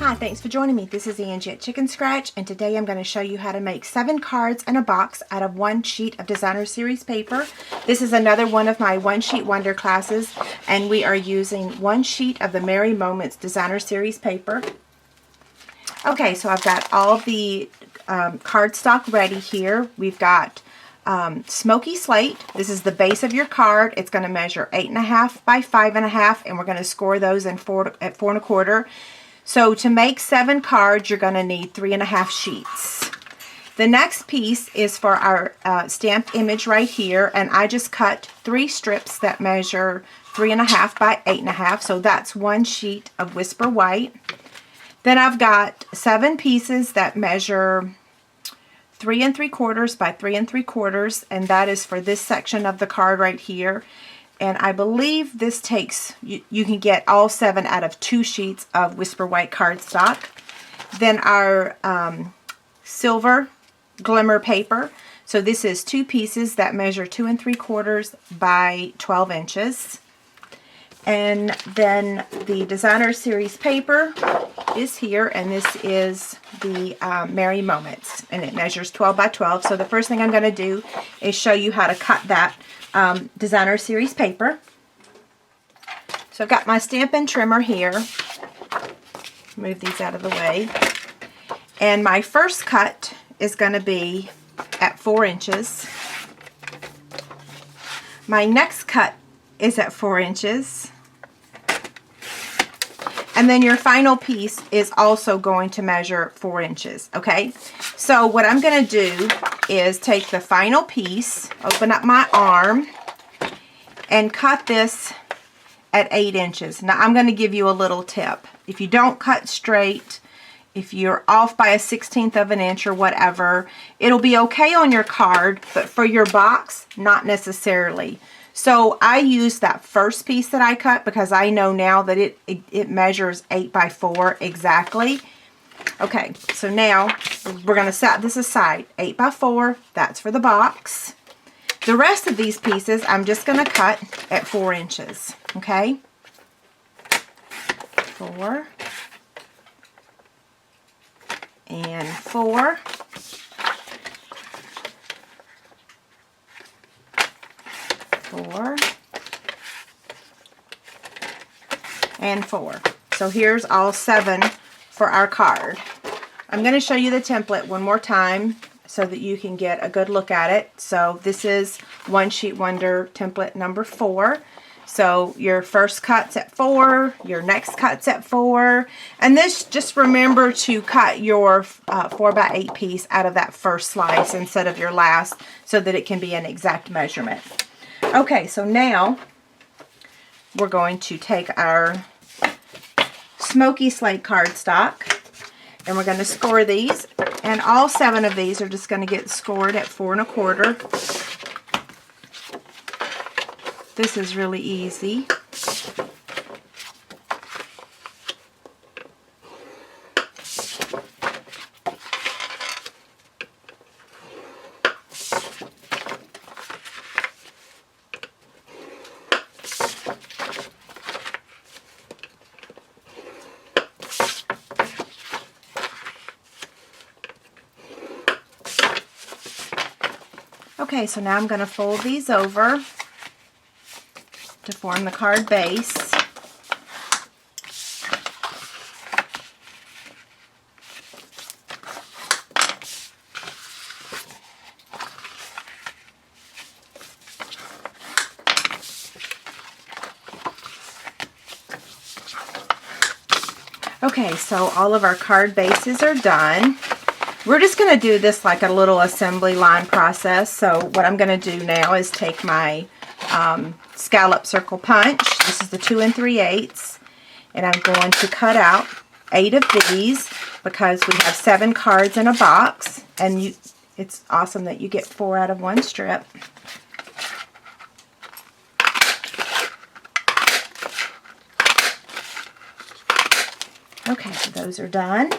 Hi, thanks for joining me. This is Angie at ChicnScratch, and today I'm going to show you how to make 7 cards in a box out of one sheet of designer series paper. This is another one of my One Sheet Wonder classes, and we are using one sheet of the Merry Moments designer series paper. Okay, so I've got all the cardstock ready here. We've got Smoky Slate. This is the base of your card. It's going to measure 8.5 by 5.5, and we're going to score those in 4 at 4 1/4. So to make 7 cards, you're going to need 3.5 sheets. The next piece is for our stamped image right here, and I just cut 3 strips that measure 3.5 by 8.5. So that's one sheet of Whisper White. Then I've got 7 pieces that measure 3 3/4 by 3 3/4, and that is for this section of the card right here. And I believe this takes, you can get all 7 out of 2 sheets of Whisper White cardstock. Then our silver glimmer paper. So this is 2 pieces that measure 2 3/4 by 12 inches. And then the designer series paper is here, and this is the Merry Moments, and it measures 12 by 12. So the first thing I'm going to do is show you how to cut that designer series paper. So I've got my Stampin' trimmer here. Move these out of the way. And my first cut is going to be at 4 inches. My next cut is at 4 inches. And then your final piece is also going to measure 4 inches, okay? So what I'm going to do is take the final piece, open up my arm, and cut this at 8 inches. Now I'm going to give you a little tip. If you don't cut straight, if you're off by a 1/16 of an inch or whatever, it'll be okay on your card, but for your box, not necessarily. So I use that first piece that I cut because I know now that it measures 8 by 4 exactly. Okay, so now we're going to set this aside. 8 by 4, that's for the box. The rest of these pieces I'm just going to cut at 4 inches. Okay? 4 and 4. 4 and 4. So here's all 7 for our card. I'm going to show you the template one more time so that you can get a good look at it. So this is One Sheet Wonder template number 4. So your first cut's at 4, your next cut's at 4, and this, just remember to cut your 4 by 8 piece out of that first slice instead of your last so that it can be an exact measurement. Okay, so now we're going to take our Smoky Slate cardstock and we're going to score these, and all 7 of these are just going to get scored at 4 1/4. This is really easy. Okay, so now I'm going to fold these over to form the card base. Okay, so all of our card bases are done. We're just going to do this like a little assembly line process. So what I'm going to do now is take my scallop circle punch. This is the 2 3/8, and I'm going to cut out 8 of these because we have 7 cards in a box, and it's awesome that you get 4 out of 1 strip. Okay, so those are done.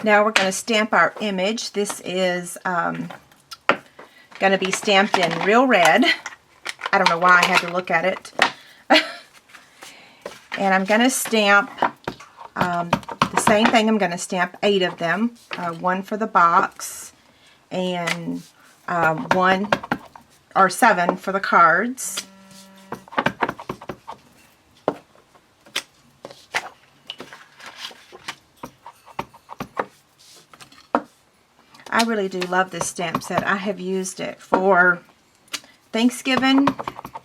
Now we're going to stamp our image. This is going to be stamped in real red. I don't know why I had to look at it. And I'm going to stamp The same thing, I'm going to stamp 8 of them, 1 for the box, and 1 or 7 for the cards. I really do love this stamp set. I have used it for Thanksgiving,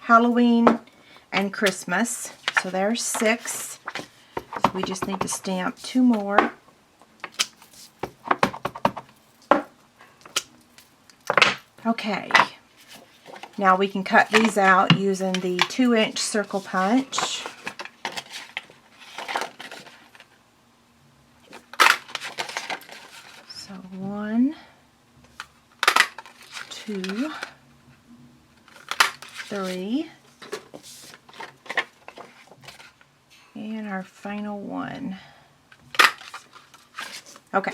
Halloween, and Christmas. So there's 6. So we just need to stamp 2 more. Okay. Now we can cut these out using the 2-inch circle punch. So 1, 2, 3, and our final one. Okay,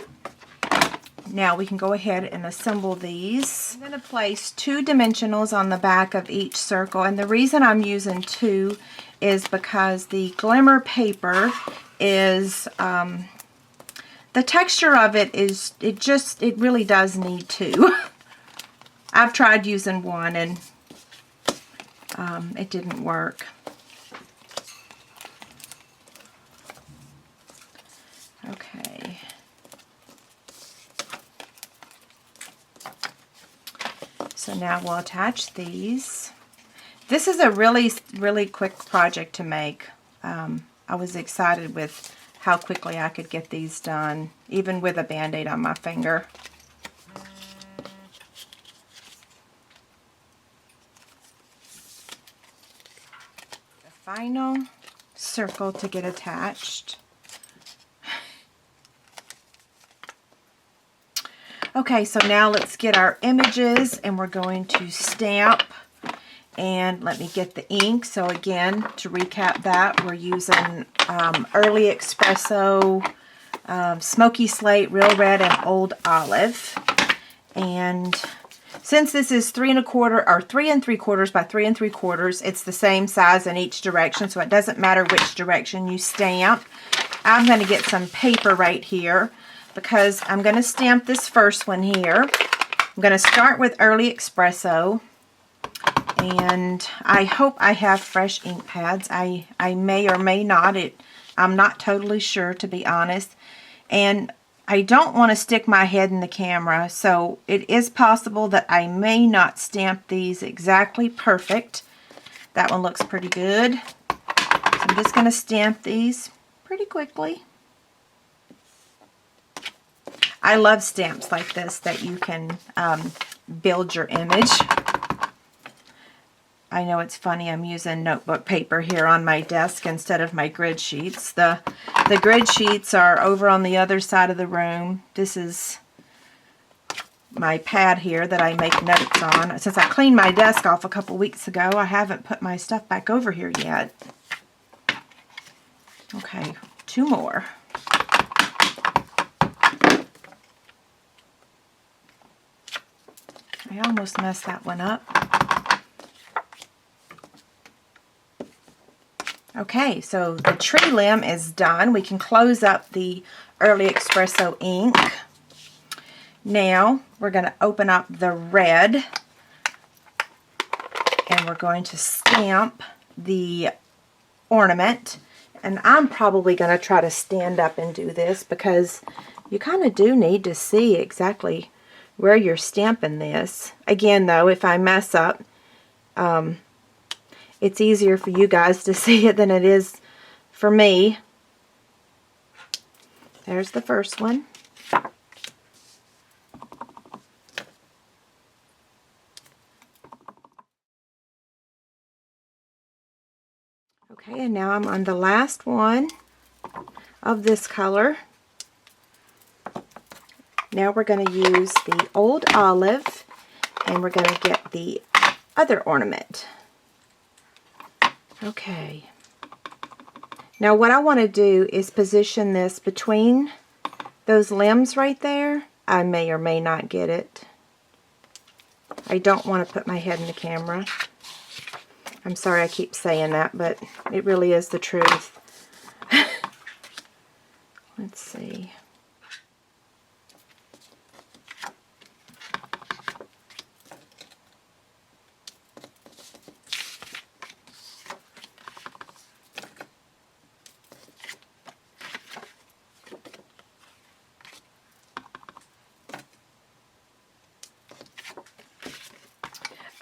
now we can go ahead and assemble these. I'm going to place 2 dimensionals on the back of each circle, and the reason I'm using 2 is because the glimmer paper is, the texture of it is, it really does need 2. I've tried using 1 and it didn't work. Okay. So now we'll attach these. This is a really quick project to make. I was excited with how quickly I could get these done, even with a Band-Aid on my finger. The final circle to get attached. Okay, so now let's get our images, and we're going to stamp. And let me get the ink. So again, to recap that, we're using Early Espresso, Smoky Slate, Real Red, and Old Olive. And since this is 3 1/4 or 3 3/4 by 3 3/4, it's the same size in each direction, so it doesn't matter which direction you stamp. I'm going to get some paper right here because I'm going to stamp this first one here. I'm going to start with Early Espresso. And I hope I have fresh ink pads. I may or may not. I'm not totally sure, to be honest. And I don't want to stick my head in the camera, so it is possible that I may not stamp these exactly perfect. That one looks pretty good. So I'm just going to stamp these pretty quickly. I love stamps like this that you can build your image. I know it's funny, I'm using notebook paper here on my desk instead of my grid sheets. The grid sheets are over on the other side of the room. This is my pad here that I make notes on. Since I cleaned my desk off a couple weeks ago, I haven't put my stuff back over here yet. Okay, 2 more. I almost messed that one up. Okay, so the tree limb is done. We can close up the Early Espresso ink. Now we're going to open up the red, and we're going to stamp the ornament. And I'm probably going to try to stand up and do this because you kind of do need to see exactly where you're stamping this. Again, though, if I mess up, it's easier for you guys to see it than it is for me. There's the first one. Okay, and now I'm on the last one of this color. Now we're going to use the Old Olive, and we're going to get the other ornament. Okay. Now what I want to do is position this between those limbs right there. I may or may not get it. I don't want to put my head in the camera. I'm sorry I keep saying that, but it really is the truth. Let's see.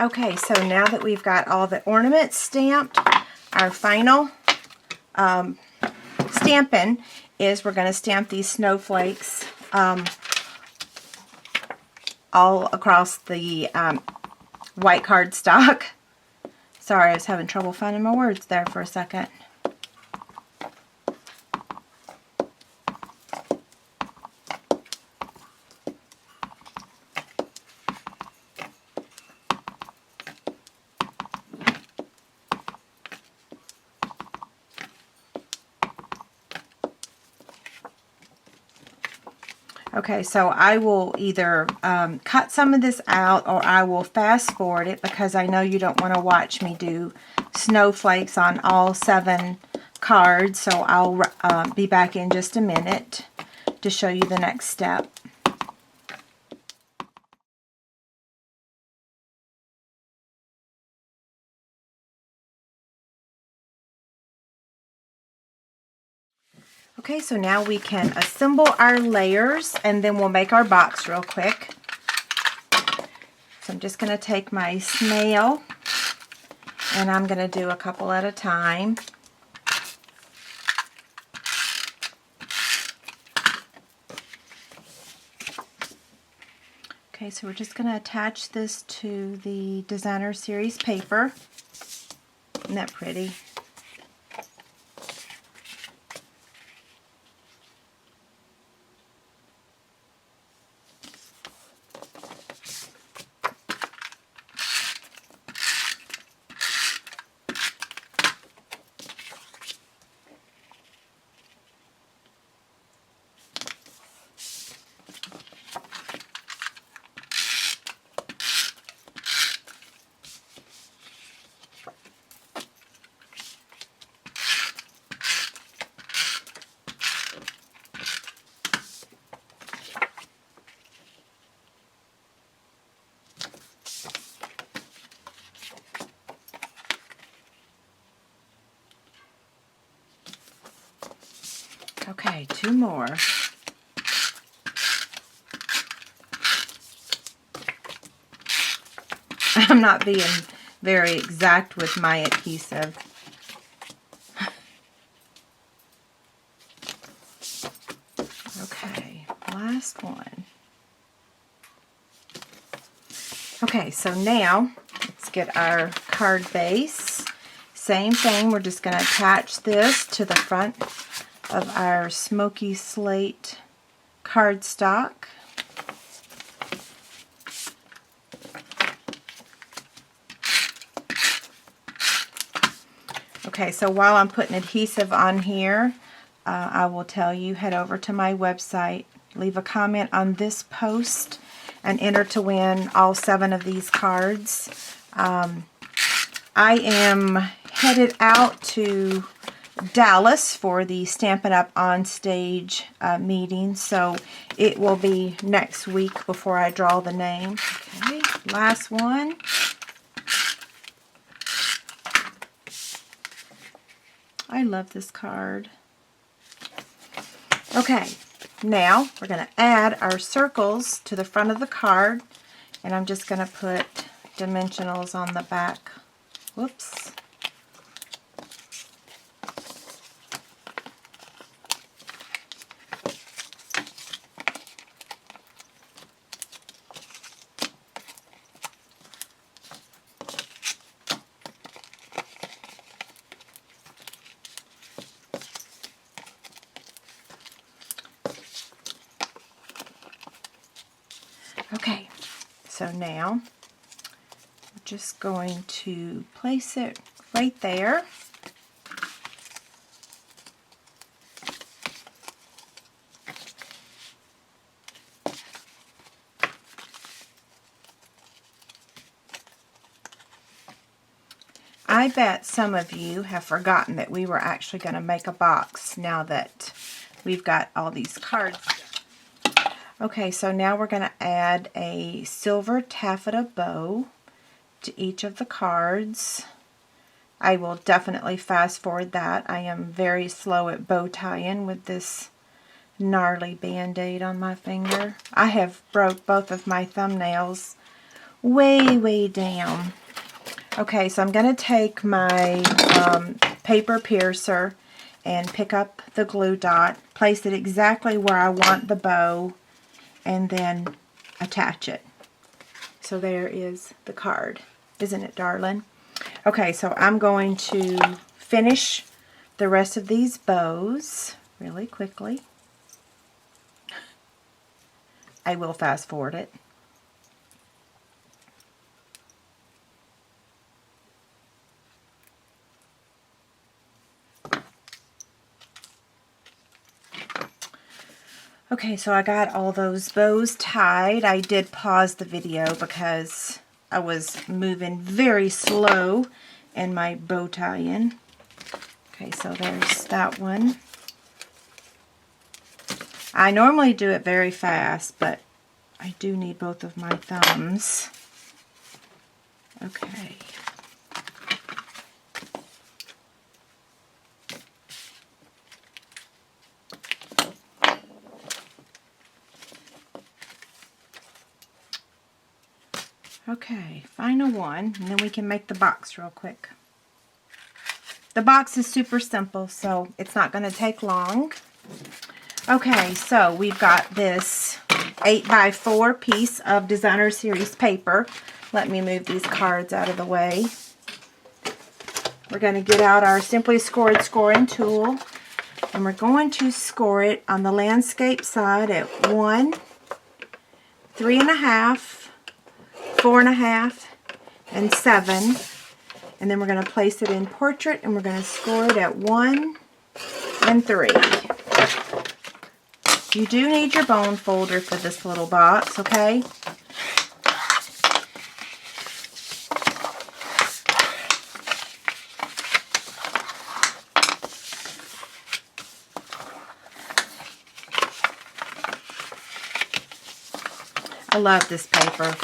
Okay, so now that we've got all the ornaments stamped, our final stamping is we're going to stamp these snowflakes all across the white cardstock. Sorry, I was having trouble finding my words there for a second. Okay, so I will either cut some of this out or I will fast forward it because I know you don't want to watch me do snowflakes on all 7 cards. So I'll be back in just a minute to show you the next step. Okay, so now we can assemble our layers and then we'll make our box real quick. So I'm just going to take my snail and I'm going to do a couple at a time. Okay, so we're just going to attach this to the Designer Series paper. Isn't that pretty? Okay, 2 more. I'm not being very exact with my adhesive. Okay, last one. Okay, so now let's get our card base. Same thing, we're just going to attach this to the front of our smoky slate cardstock. Okay, so while I'm putting adhesive on here, I will tell you, head over to my website, leave a comment on this post, and enter to win all 7 of these cards. I am headed out to Dallas for the Stampin' Up! On Stage meeting, so it will be next week before I draw the name. Okay, last one. I love this card. Okay, now we're going to add our circles to the front of the card, and I'm just going to put dimensionals on the back. Whoops. Okay, so now we're just going to place it right there. I bet some of you have forgotten that we were actually going to make a box now that we've got all these cards. Okay, so now we're going to add a silver taffeta bow to each of the cards. I will definitely fast forward that. I am very slow at bow tying with this gnarly band-aid on my finger. I have broke both of my thumbnails way down. Okay, so I'm going to take my paper piercer and pick up the glue dot, place it exactly where I want the bow, and then attach it. So there is the card. Isn't it, darling? Okay, so I'm going to finish the rest of these bows really quickly. I will fast forward it. Okay, so I got all those bows tied. I did pause the video because I was moving very slow in my bow tying. Okay, so there's that one. I normally do it very fast, but I do need both of my thumbs. Okay. Okay, final one, and then we can make the box real quick. The box is super simple, so it's not going to take long. Okay, so we've got this 8x4 piece of Designer Series paper. Let me move these cards out of the way. We're going to get out our Simply Scored scoring tool, and we're going to score it on the landscape side at 1, 3.5, 4.5, and 7, and then we're going to place it in portrait, and we're going to score it at 1 and 3. You do need your bone folder for this little box, okay? I love this paper.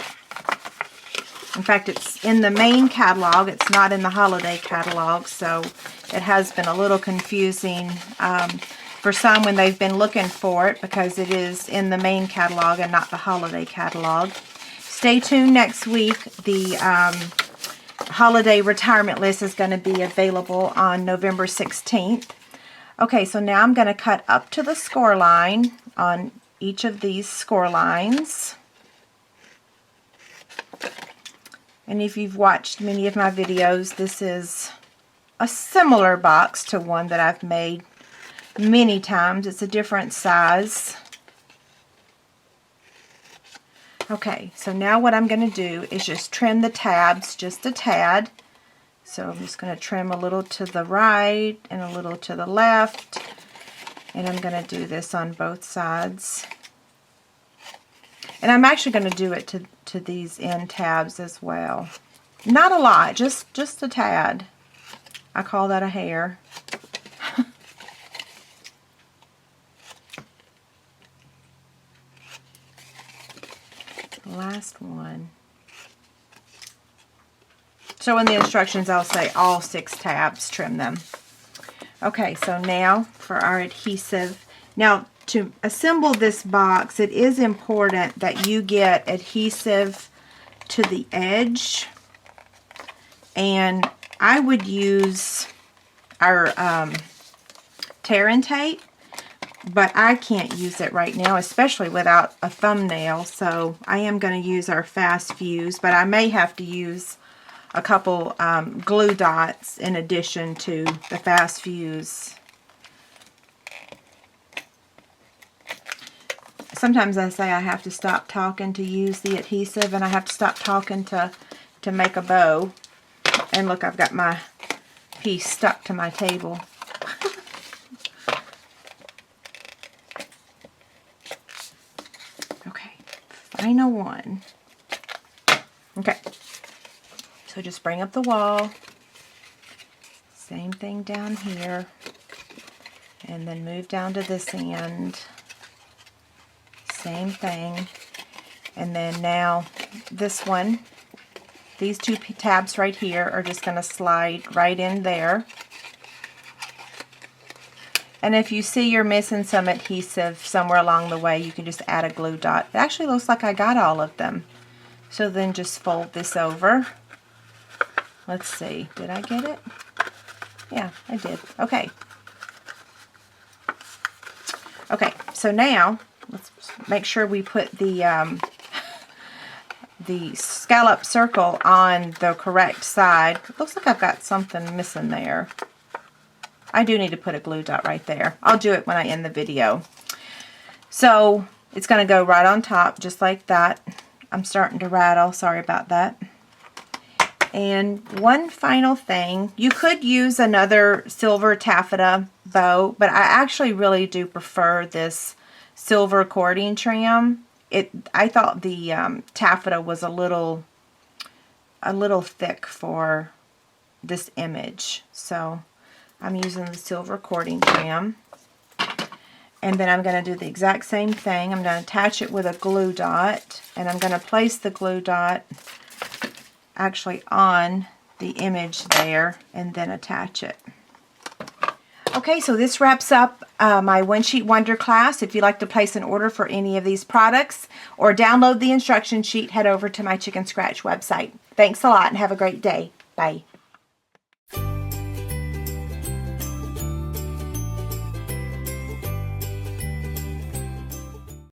In fact, it's in the main catalog. It's not in the holiday catalog, so it has been a little confusing for some when they've been looking for it, because it is in the main catalog and not the holiday catalog. Stay tuned next week. The holiday retirement list is going to be available on November 16th. Okay, so now I'm going to cut up to the score line on each of these score lines. And if you've watched many of my videos, this is a similar box to one that I've made many times. It's a different size. Okay, so now what I'm going to do is just trim the tabs just a tad. So I'm just going to trim a little to the right and a little to the left. And I'm going to do this on both sides. And I'm actually going to do it to these end tabs as well. Not a lot, just a tad. I call that a hair. The last one. So in the instructions I'll say all 6 tabs, trim them. Okay, so now for our adhesive. Now, to assemble this box, it is important that you get adhesive to the edge, and I would use our tear and tape, but I can't use it right now, especially without a thumbnail, so I am going to use our Fast Fuse, but I may have to use a couple glue dots in addition to the Fast Fuse. Sometimes I say I have to stop talking to use the adhesive, and I have to stop talking to make a bow. And look, I've got my piece stuck to my table. Okay, final one. Okay, so just bring up the wall. Same thing down here. And then move down to this end. Same thing. And then now this one, these two tabs right here are just going to slide right in there. And if you see you're missing some adhesive somewhere along the way, you can just add a glue dot. It actually looks like I got all of them. So then just fold this over. Let's see, did I get it? Yeah, I did. Okay. Okay, so now let's make sure we put the scallop circle on the correct side. It looks like I've got something missing there. I do need to put a glue dot right there. I'll do it when I end the video. So it's going to go right on top just like that. I'm starting to rattle. Sorry about that. And one final thing. You could use another silver taffeta bow, but I actually really do prefer this silver cording trim. I thought the taffeta was a little thick for this image. So I'm using the silver cording trim. And then I'm going to do the exact same thing. I'm going to attach it with a glue dot. And I'm going to place the glue dot actually on the image there and then attach it. Okay, so this wraps up my One Sheet Wonder class. If you'd like to place an order for any of these products or download the instruction sheet, head over to my ChicnScratch website. Thanks a lot and have a great day. Bye.